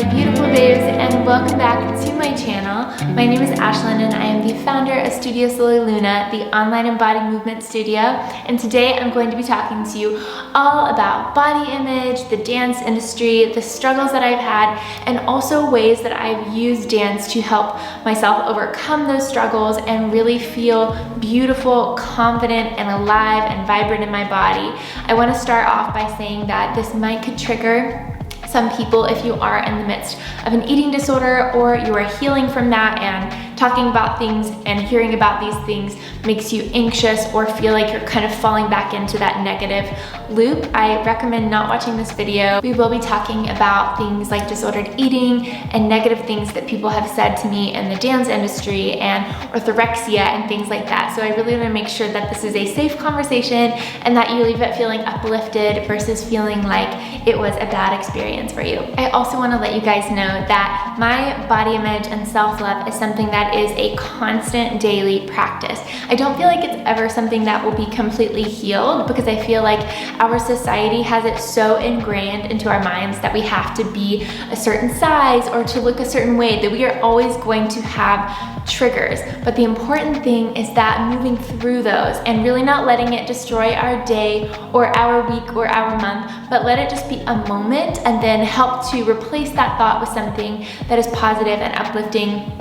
my beautiful babes, and welcome back to my channel. My name is Ashlyn and I am the founder of Studio Soleil Luna, the online and body movement studio. And today I'm going to be talking to you all about body image, the dance industry, the struggles that I've had, and also ways that I've used dance to help myself overcome those struggles and really feel beautiful, confident, and alive and vibrant in my body. I want to start off by saying that this could trigger some people if you are in the midst of an eating disorder or you are healing from that, and talking about things and hearing about these things makes you anxious or feel like you're kind of falling back into that negative loop. I recommend not watching this video. We will be talking about things like disordered eating and negative things that people have said to me in the dance industry and orthorexia and things like that. So I really want to make sure that this is a safe conversation and that you leave it feeling uplifted versus feeling like it was a bad experience for you. I also want to let you guys know that my body image and self-love is something that is a constant daily practice. I don't feel like it's ever something that will be completely healed, because I feel like our society has it so ingrained into our minds that we have to be a certain size or to look a certain way, that we are always going to have triggers. But the important thing is that moving through those and really not letting it destroy our day or our week or our month, but let it just be a moment and then help to replace that thought with something that is positive and uplifting,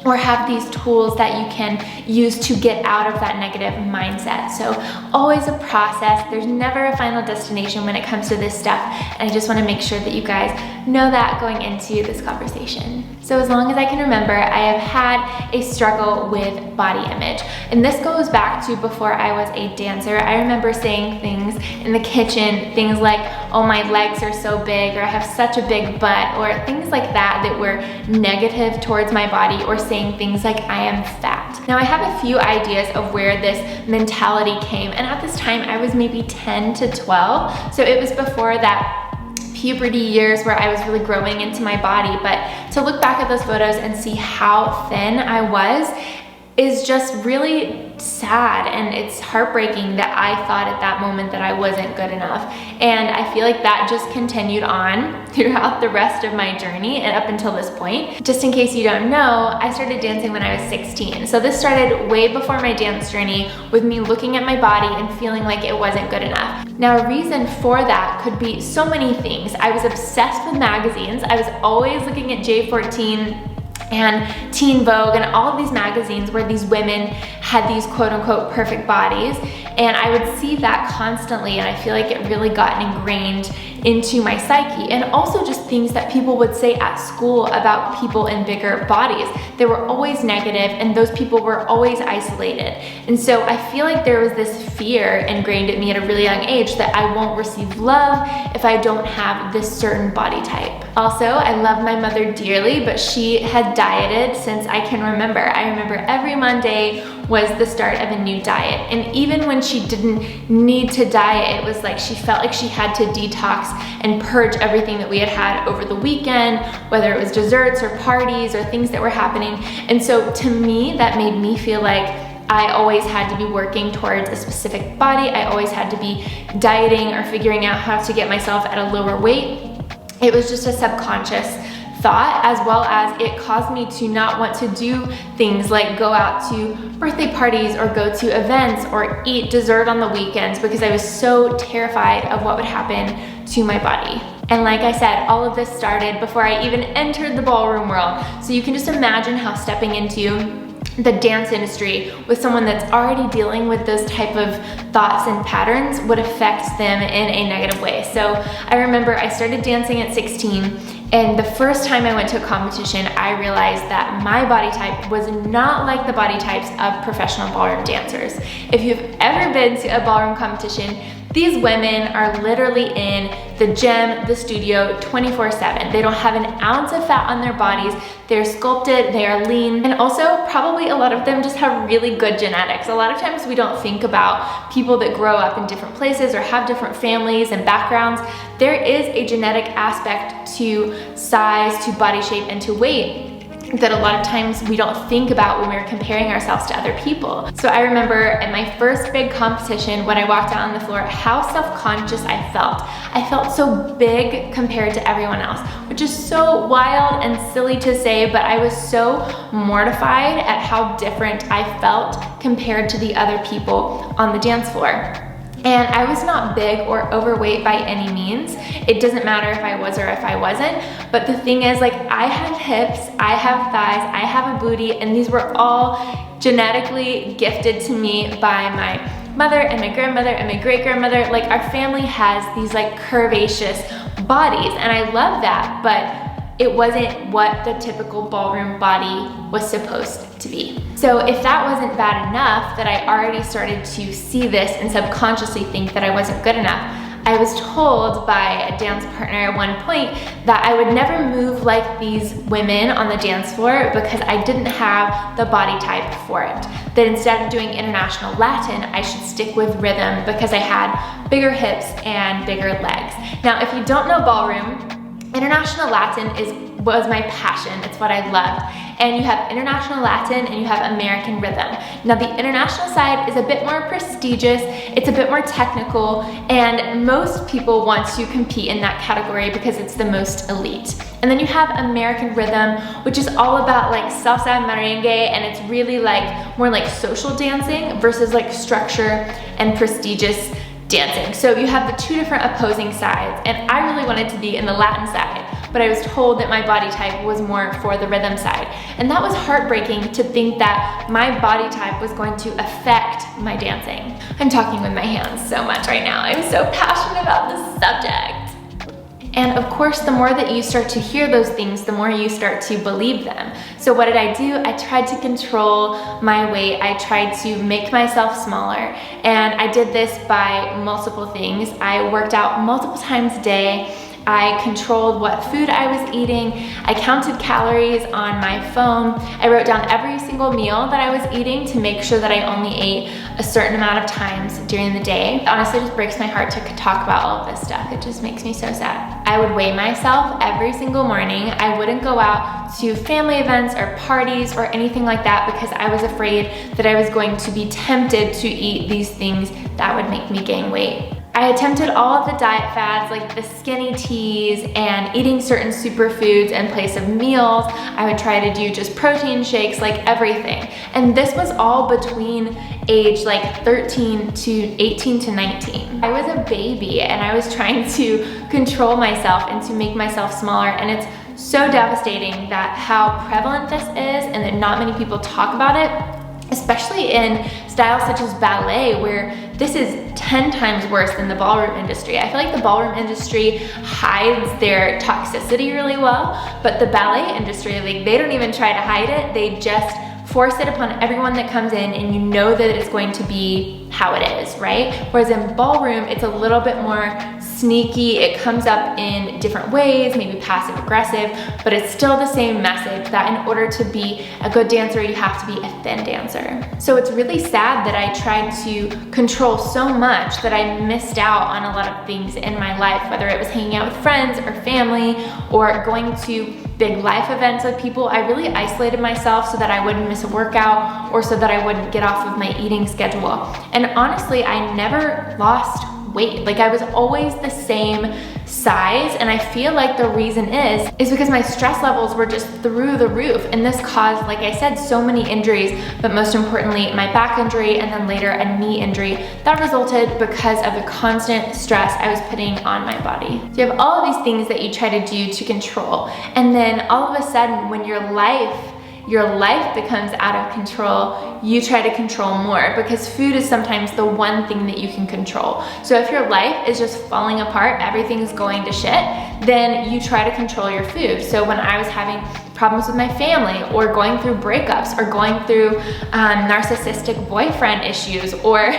or have these tools that you can use to get out of that negative mindset. So always a process. There's never a final destination when it comes to this stuff. And I just want to make sure that you guys know that going into this conversation. So as long as I can remember, I have had a struggle with body image. And this goes back to before I was a dancer. I remember saying things in the kitchen, things like, oh, my legs are so big, or I have such a big butt, or things like that that were negative towards my body, or saying things like I am fat. Now I have a few ideas of where this mentality came, and at this time I was maybe 10 to 12, so it was before that puberty years where I was really growing into my body. But to look back at those photos and see how thin I was is just really sad, and it's heartbreaking that I thought at that moment that I wasn't good enough. And I feel like that just continued on throughout the rest of my journey and up until this point. Just in case you don't know, I started dancing when I was 16. So this started way before my dance journey, with me looking at my body and feeling like it wasn't good enough. Now a reason for that could be so many things. I was obsessed with magazines. I was always looking at J14 and Teen Vogue and all of these magazines where these women had these quote unquote perfect bodies, and I would see that constantly, and I feel like it really got ingrained into my psyche. And also just things that people would say at school about people in bigger bodies. They were always negative, and those people were always isolated. And so I feel like there was this fear ingrained in me at a really young age that I won't receive love if I don't have this certain body type. Also, I love my mother dearly, but she had dieted since I can remember. I remember every Monday was the start of a new diet. And even when she didn't need to diet, it was like she felt like she had to detox and purge everything that we had had over the weekend, whether it was desserts or parties or things that were happening. And so to me, that made me feel like I always had to be working towards a specific body. I always had to be dieting or figuring out how to get myself at a lower weight. It was just a subconscious thought, as well as it caused me to not want to do things like go out to birthday parties or go to events or eat dessert on the weekends, because I was so terrified of what would happen to my body. And like I said, all of this started before I even entered the ballroom world. So you can just imagine how stepping into the dance industry with someone that's already dealing with those type of thoughts and patterns would affect them in a negative way. So I remember I started dancing at 16, and the first time I went to a competition, I realized that my body type was not like the body types of professional ballroom dancers. If you've ever been to a ballroom competition, these women are literally in the gym, the studio, 24/7. They don't have an ounce of fat on their bodies. They're sculpted, they are lean, and also probably a lot of them just have really good genetics. A lot of times we don't think about people that grow up in different places or have different families and backgrounds. There is a genetic aspect to size, to body shape, and to weight. that a lot of times we don't think about when we're comparing ourselves to other people. So I remember at my first big competition, when I walked out on the floor, how self-conscious I felt. I felt so big compared to everyone else, which is so wild and silly to say, but I was so mortified at how different I felt compared to the other people on the dance floor. And I was not big or overweight by any means. It doesn't matter if I was or if I wasn't, but the thing is, like, I have hips, I have thighs, I have a booty, and these were all genetically gifted to me by my mother and my grandmother and my great-grandmother. Like, our family has these like curvaceous bodies, and I love that, but it wasn't what the typical ballroom body was supposed to be. So if that wasn't bad enough, that I already started to see this and subconsciously think that I wasn't good enough, I was told by a dance partner at one point that I would never move like these women on the dance floor because I didn't have the body type for it. That instead of doing international Latin, I should stick with rhythm because I had bigger hips and bigger legs. Now, if you don't know ballroom, International Latin was my passion. It's what I loved. And you have International Latin and you have American Rhythm. Now, the international side is a bit more prestigious, it's a bit more technical, and most people want to compete in that category because it's the most elite. And then you have American Rhythm, which is all about like salsa and merengue, and it's really like more like social dancing versus like structure and prestigious dancing. So you have the two different opposing sides, and I really wanted to be in the Latin side, but I was told that my body type was more for the rhythm side. And that was heartbreaking to think that my body type was going to affect my dancing. I'm talking with my hands so much right now. I'm so passionate about this subject. And of course, the more that you start to hear those things, the more you start to believe them. So what did I do? I tried to control my weight. I tried to make myself smaller. And I did this by multiple things. I worked out multiple times a day. I controlled what food I was eating. I counted calories on my phone. I wrote down every single meal that I was eating to make sure that I only ate a certain amount of times during the day. It honestly just breaks my heart to talk about all of this stuff. It just makes me so sad. I would weigh myself every single morning. I wouldn't go out to family events or parties or anything like that because I was afraid that I was going to be tempted to eat these things that would make me gain weight. I attempted all of the diet fads like the skinny teas and eating certain superfoods in place of meals. I would try to do just protein shakes, like everything. And this was all between age like 13 to 18 to 19. I was a baby and I was trying to control myself and to make myself smaller, and it's so devastating that how prevalent this is and that not many people talk about it, especially in styles such as ballet, where this is 10 times worse than the ballroom industry. I feel like the ballroom industry hides their toxicity really well, but the ballet industry, like, they don't even try to hide it. They just force it upon everyone that comes in, and you know that it's going to be how it is, right? Whereas in ballroom, it's a little bit more sneaky. It comes up in different ways, maybe passive aggressive, but it's still the same message that in order to be a good dancer, you have to be a thin dancer. So it's really sad that I tried to control so much that I missed out on a lot of things in my life, whether it was hanging out with friends or family or going to big life events with people. I really isolated myself so that I wouldn't miss a workout or so that I wouldn't get off of my eating schedule. And honestly, I never lost weight. Like, I was always the same size, and I feel like the reason is because my stress levels were just through the roof, and this caused, like I said, so many injuries, but most importantly, my back injury and then later a knee injury that resulted because of the constant stress I was putting on my body. So you have all of these things that you try to do to control, and then all of a sudden when your life becomes out of control, you try to control more, because food is sometimes the one thing that you can control. So if your life is just falling apart, everything's going to shit, then you try to control your food. So when I was having problems with my family, or going through breakups, or going through narcissistic boyfriend issues, or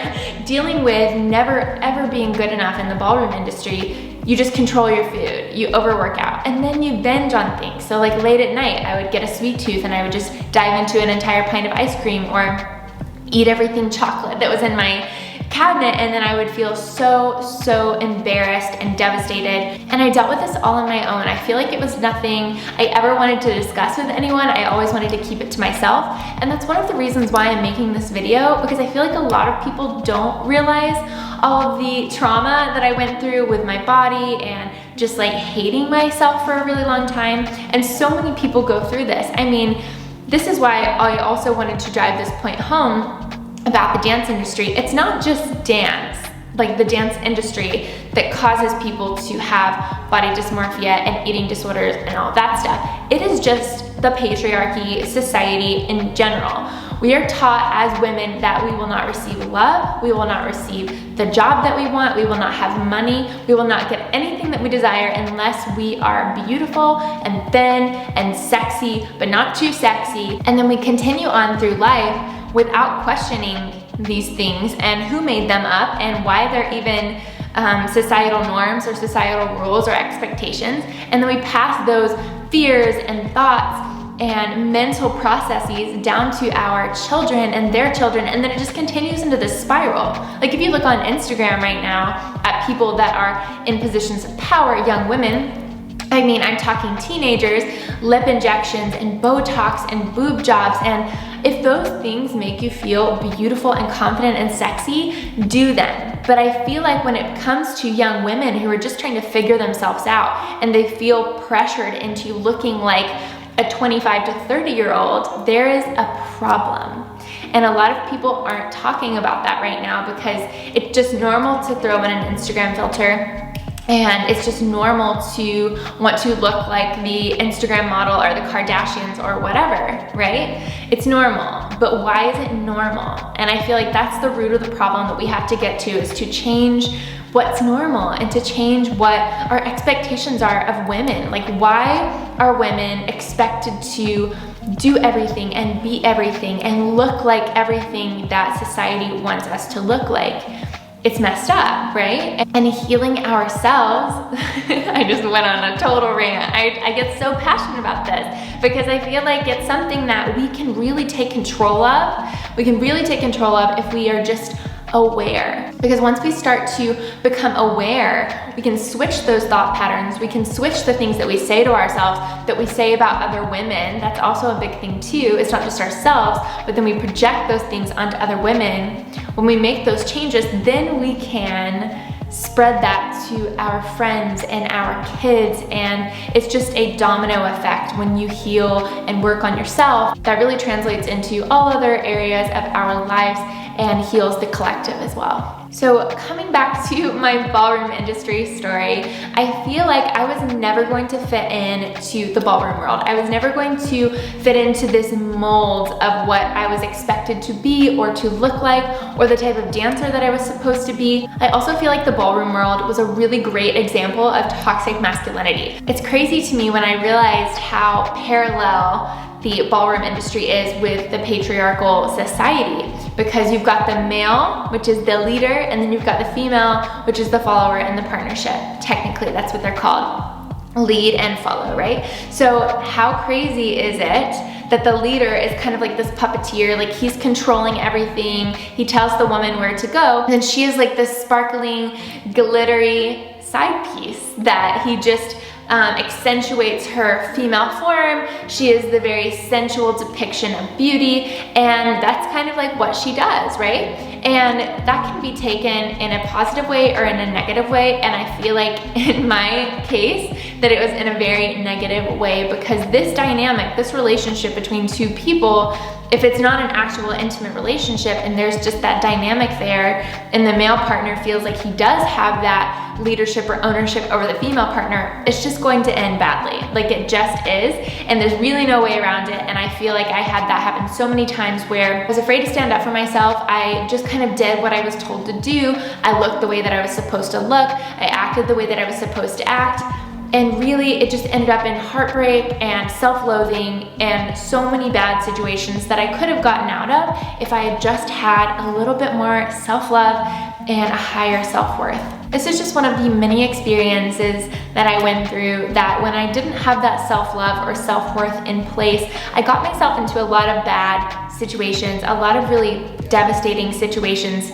dealing with never ever being good enough in the ballroom industry, you just control your food, you overwork out, and then you binge on things. So like late at night, I would get a sweet tooth and I would just dive into an entire pint of ice cream, or eat everything chocolate that was in my cabinet, and then I would feel so embarrassed and devastated. And I dealt with this all on my own. I feel like it was nothing I ever wanted to discuss with anyone. I always wanted to keep it to myself. And that's one of the reasons why I'm making this video, because I feel like a lot of people don't realize all of the trauma that I went through with my body and just like hating myself for a really long time. And so many people go through this. I mean, this is why I also wanted to drive this point home about the dance industry. It's not just dance, like the dance industry, that causes people to have body dysmorphia and eating disorders and all that stuff. It is just the patriarchy, society in general. We are taught as women that we will not receive love, we will not receive the job that we want, we will not have money, we will not get anything that we desire unless we are beautiful and thin and sexy, but not too sexy. And then we continue on through life without questioning these things and who made them up and why they're even societal norms or societal rules or expectations. And then we pass those fears and thoughts and mental processes down to our children and their children, and then it just continues into this spiral. Like if you look on Instagram right now at people that are in positions of power, young women, I mean, I'm talking teenagers, lip injections and Botox and boob jobs, and if those things make you feel beautiful and confident and sexy, do them. But I feel like when it comes to young women who are just trying to figure themselves out and they feel pressured into looking like a 25 to 30-year-old, there is a problem. And a lot of people aren't talking about that right now because it's just normal to throw in an Instagram filter, and it's just normal to want to look like the Instagram model or the Kardashians or whatever, right? It's normal, but why is it normal? And I feel like that's the root of the problem that we have to get to, is to change what's normal and to change what our expectations are of women. Like, why are women expected to do everything and be everything and look like everything that society wants us to look like? It's messed up, right? And healing ourselves, I just went on a total rant. I get so passionate about this because I feel like it's something that we can really take control of. We can really take control of if we are just aware. Because once we start to become aware, we can switch those thought patterns. We can switch the things that we say to ourselves, that we say about other women. That's also a big thing too. It's not just ourselves, but then we project those things onto other women. When we make those changes, then we can spread that to our friends and our kids, and it's just a domino effect. When you heal and work on yourself, that really translates into all other areas of our lives and heals the collective as well. So coming back to my ballroom industry story, I feel like I was never going to fit into the ballroom world. I was never going to fit into this mold of what I was expected to be or to look like, or the type of dancer that I was supposed to be. I also feel like the ballroom world was a really great example of toxic masculinity. It's crazy to me when I realized how parallel the ballroom industry is with the patriarchal society, because you've got the male, which is the leader, and then you've got the female, which is the follower in the partnership. Technically, that's what they're called. Lead and follow, right? So how crazy is it that the leader is kind of like this puppeteer, like he's controlling everything. He tells the woman where to go, and then she is like this sparkling, glittery side piece that he just accentuates her female form. She is the very sensual depiction of beauty, and that's kind of like what she does, right? And that can be taken in a positive way or in a negative way, and I feel like in my case that it was in a very negative way, because this dynamic, this relationship between two people, if it's not an actual intimate relationship and there's just that dynamic there, and the male partner feels like he does have that leadership or ownership over the female partner, it's just going to end badly. Like, it just is, and there's really no way around it. And I feel like I had that happen so many times where I was afraid to stand up for myself. I just kind of did what I was told to do. I looked the way that I was supposed to look. I acted the way that I was supposed to act. And really, it just ended up in heartbreak and self-loathing and so many bad situations that I could have gotten out of if I had just had a little bit more self-love and a higher self-worth. This is just one of the many experiences that I went through, that when I didn't have that self-love or self-worth in place, I got myself into a lot of bad situations, a lot of really devastating situations.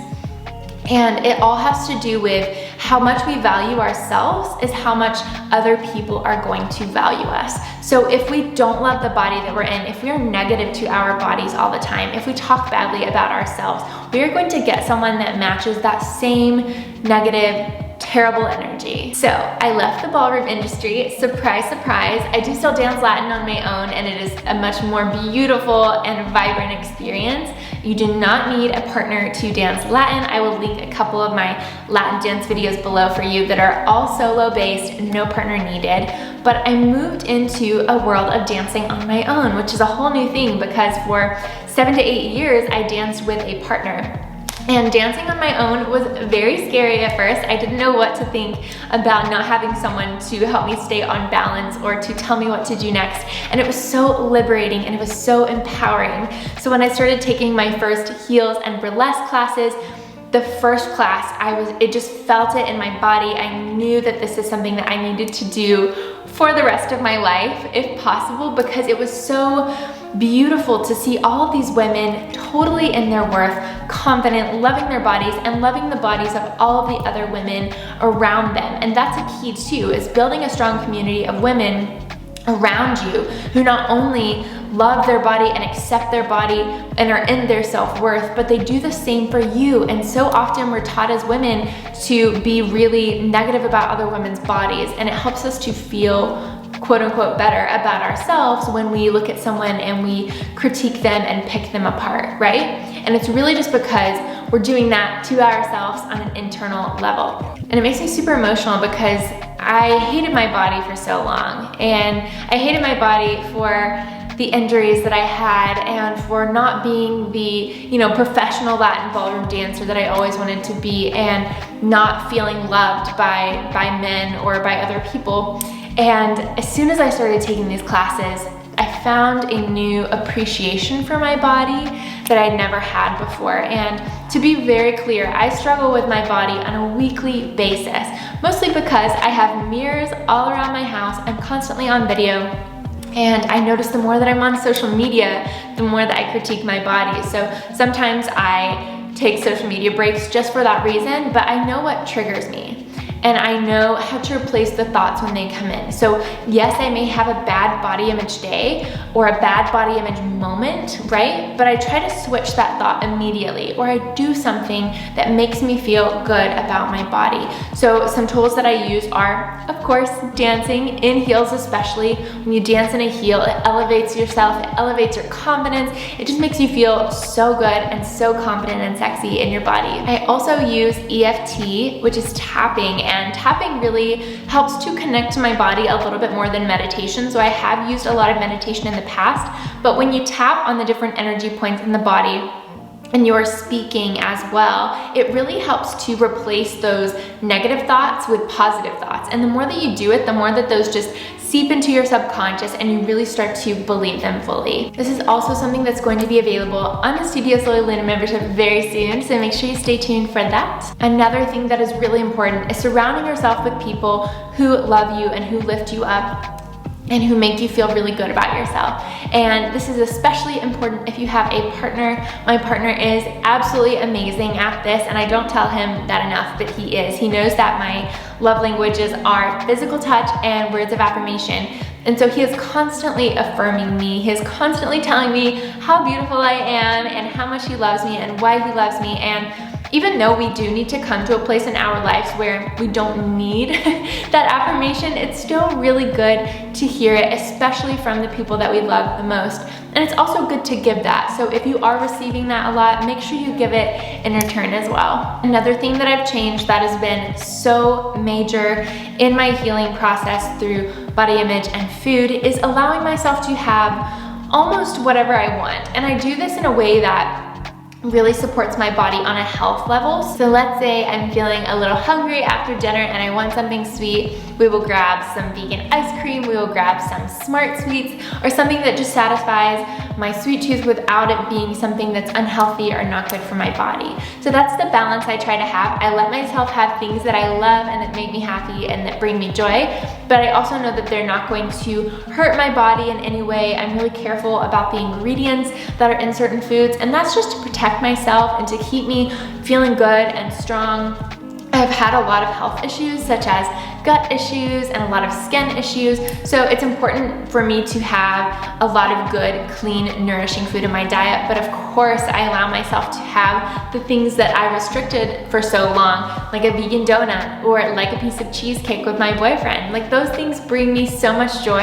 And it all has to do with how much we value ourselves is how much other people are going to value us. So if we don't love the body that we're in, if we are negative to our bodies all the time, if we talk badly about ourselves, we are going to get someone that matches that same negative, terrible energy. So I left the ballroom industry. Surprise, surprise. I do still dance Latin on my own, and it is a much more beautiful and vibrant experience. You do not need a partner to dance Latin. I will link a couple of my Latin dance videos below for you that are all solo based, no partner needed. But I moved into a world of dancing on my own, which is a whole new thing because for 7 to 8 years, I danced with a partner. And dancing on my own was very scary at first. I didn't know what to think about not having someone to help me stay on balance or to tell me what to do next. And it was so liberating and it was so empowering. So when I started taking my first heels and burlesque classes, the first class, it just felt it in my body. I knew that this is something that I needed to do for the rest of my life, if possible, because it was so beautiful to see all of these women totally in their worth, confident, loving their bodies and loving the bodies of all of the other women around them. And that's a key too, is building a strong community of women around you who not only love their body and accept their body and are in their self-worth, but they do the same for you. And so often we're taught as women to be really negative about other women's bodies, and it helps us to feel quote unquote better about ourselves when we look at someone and we critique them and pick them apart, right? And it's really just because we're doing that to ourselves on an internal level. And it makes me super emotional because I hated my body for so long, and I hated my body for the injuries that I had and for not being the, professional Latin ballroom dancer that I always wanted to be, and not feeling loved by men or by other people. And as soon as I started taking these classes, I found a new appreciation for my body that I'd never had before. And to be very clear, I struggle with my body on a weekly basis, mostly because I have mirrors all around my house. I'm constantly on video. And I notice the more that I'm on social media, the more that I critique my body. So sometimes I take social media breaks just for that reason, but I know what triggers me. And I know how to replace the thoughts when they come in. So yes, I may have a bad body image day or a bad body image moment, right? But I try to switch that thought immediately, or I do something that makes me feel good about my body. So some tools that I use are, of course, dancing in heels, especially. When you dance in a heel, it elevates yourself, it elevates your confidence. It just makes you feel so good and so confident and sexy in your body. I also use EFT, which is tapping. And tapping really helps to connect to my body a little bit more than meditation. So I have used a lot of meditation in the past, but when you tap on the different energy points in the body and you're speaking as well, it really helps to replace those negative thoughts with positive thoughts. And the more that you do it, the more that those just seep into your subconscious and you really start to believe them fully. This is also something that's going to be available on the Studio Soleil Luna membership very soon, so make sure you stay tuned for that. Another thing that is really important is surrounding yourself with people who love you and who lift you up and who make you feel really good about yourself. And this is especially important if you have a partner. My partner is absolutely amazing at this, and I don't tell him that enough, but he is. He knows that my love languages are physical touch and words of affirmation. And so he is constantly affirming me. He is constantly telling me how beautiful I am and how much he loves me and why he loves me. And even though we do need to come to a place in our lives where we don't need that affirmation, it's still really good to hear it, especially from the people that we love the most. And it's also good to give that. So if you are receiving that a lot, make sure you give it in return as well. Another thing that I've changed that has been so major in my healing process through body image and food is allowing myself to have almost whatever I want. And I do this in a way that really supports my body on a health level. So let's say I'm feeling a little hungry after dinner and I want something sweet. We will grab some vegan ice cream, we will grab some Smart Sweets, or something that just satisfies my sweet tooth without it being something that's unhealthy or not good for my body. So that's the balance I try to have. I let myself have things that I love and that make me happy and that bring me joy, but I also know that they're not going to hurt my body in any way. I'm really careful about the ingredients that are in certain foods, and that's just to protect myself and to keep me feeling good and strong. I've had a lot of health issues such as gut issues and a lot of skin issues, so it's important for me to have a lot of good, clean, nourishing food in my diet, but of course I allow myself to have the things that I restricted for so long, like a vegan donut or like a piece of cheesecake with my boyfriend. Like those things bring me so much joy,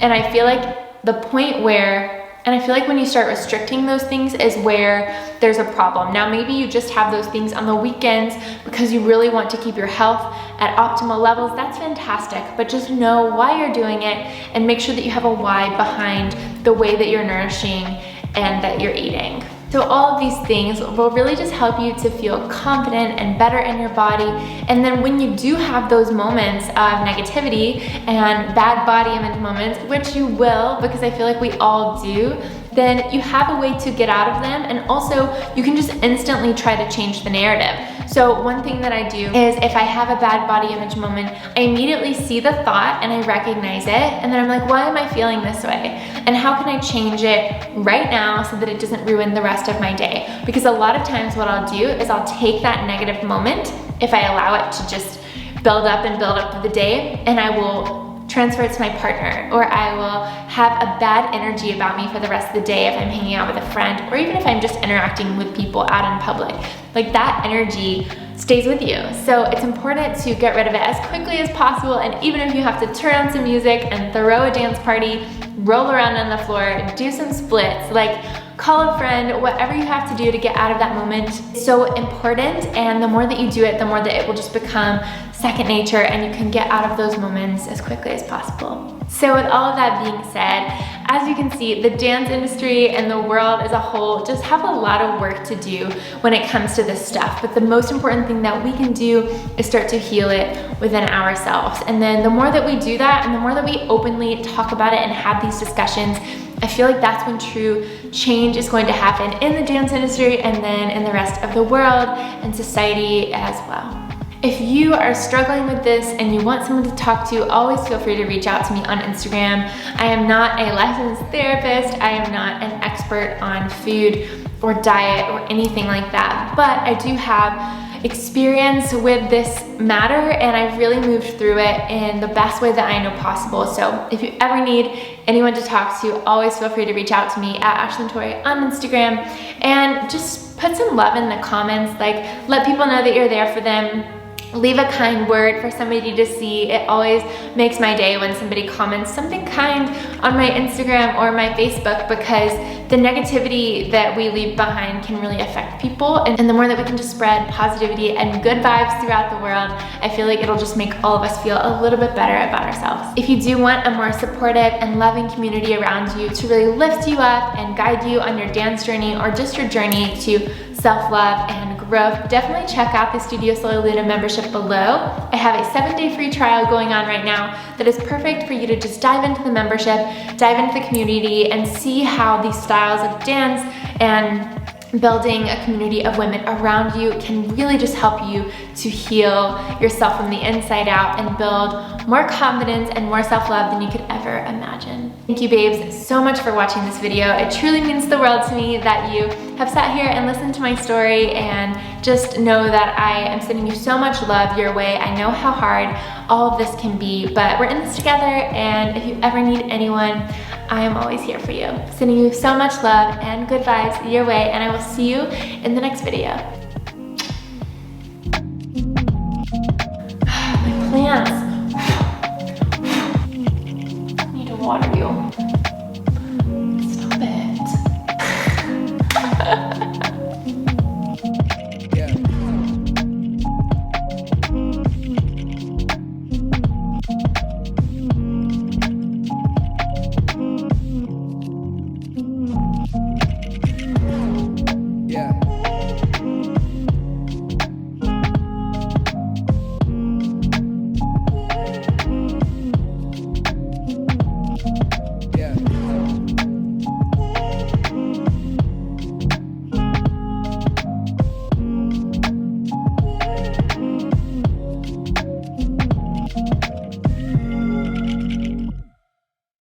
and I feel like the point where when you start restricting those things is where there's a problem. Now, maybe you just have those things on the weekends because you really want to keep your health at optimal levels. That's fantastic, but just know why you're doing it and make sure that you have a why behind the way that you're nourishing and that you're eating. So all of these things will really just help you to feel confident and better in your body. And then when you do have those moments of negativity and bad body image moments, which you will, because I feel like we all do, then you have a way to get out of them, and also you can just instantly try to change the narrative. So one thing that I do is if I have a bad body image moment, I immediately see the thought and I recognize it, and then I'm like, why am I feeling this way? And how can I change it right now so that it doesn't ruin the rest of my day? Because a lot of times what I'll do is I'll take that negative moment, if I allow it to just build up through the day, and I will transfer it to my partner, or I will have a bad energy about me for the rest of the day if I'm hanging out with a friend, or even if I'm just interacting with people out in public. Like that energy stays with you. So it's important to get rid of it as quickly as possible, and even if you have to turn on some music and throw a dance party, roll around on the floor, do some splits, like call a friend, whatever you have to do to get out of that moment. It's so important, and the more that you do it, the more that it will just become second nature, and you can get out of those moments as quickly as possible. So with all of that being said, as you can see, the dance industry and the world as a whole just have a lot of work to do when it comes to this stuff. But the most important thing that we can do is start to heal it within ourselves. And then the more that we do that, and the more that we openly talk about it and have these discussions, I feel like that's when true change is going to happen in the dance industry and then in the rest of the world and society as well. If you are struggling with this and you want someone to talk to, always feel free to reach out to me on Instagram. I am not a licensed therapist. I am not an expert on food or diet or anything like that, but I do have experience with this matter, and I've really moved through it in the best way that I know possible. So if you ever need anyone to talk to, always feel free to reach out to me at AshlynTori on Instagram, and just put some love in the comments. Like, let people know that you're there for them. Leave a kind word for somebody to see. It always makes my day when somebody comments something kind on my Instagram or my Facebook, because the negativity that we leave behind can really affect people. And the more that we can just spread positivity and good vibes throughout the world, I feel like it'll just make all of us feel a little bit better about ourselves. If you do want a more supportive and loving community around you to really lift you up and guide you on your dance journey, or just your journey to self-love and growth, definitely check out the Studio Soleil Luna membership below. I have a 7-day free trial going on right now that is perfect for you to just dive into the membership, dive into the community, and see how these styles of dance and building a community of women around you can really just help you to heal yourself from the inside out and build more confidence and more self-love than you could ever imagine. Thank you, babes, so much for watching this video. It truly means the world to me that you have sat here and listened to my story, and just know that I am sending you so much love your way. I know how hard all of this can be, but we're in this together, and if you ever need anyone, I am always here for you. Sending you so much love and good vibes your way, and I will see you in the next video. My plants. I need to water you.